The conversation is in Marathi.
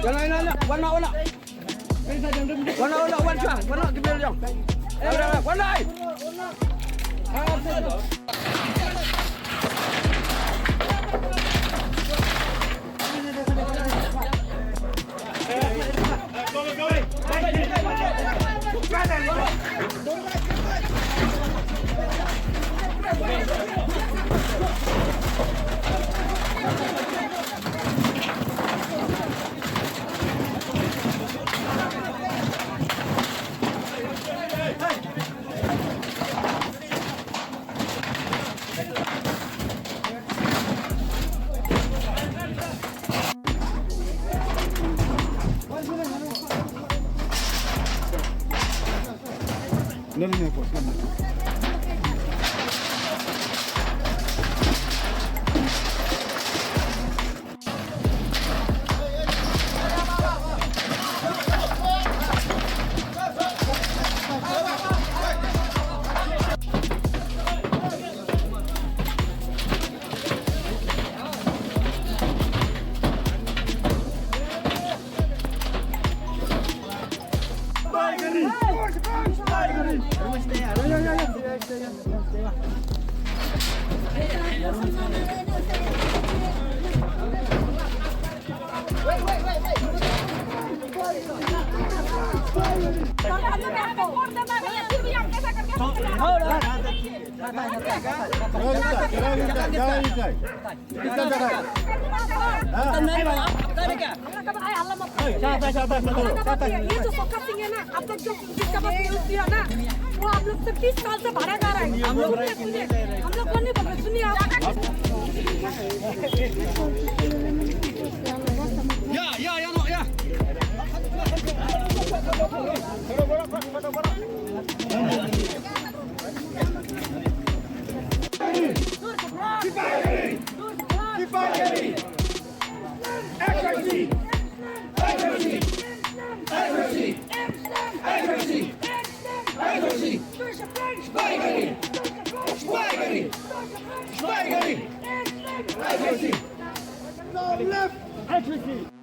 Jangan. Warna. Warna wan chuang. Warna kebel jong. Warna. No, pues no. ये जो फोकसिंग है ना, आप लोग जो जिसका बस यूज किया ना, वो आप लोग से 30 साल से भाड़ा गा रहा है। हम लोग को नहीं बोल रहे, सुनिए आप। Ya.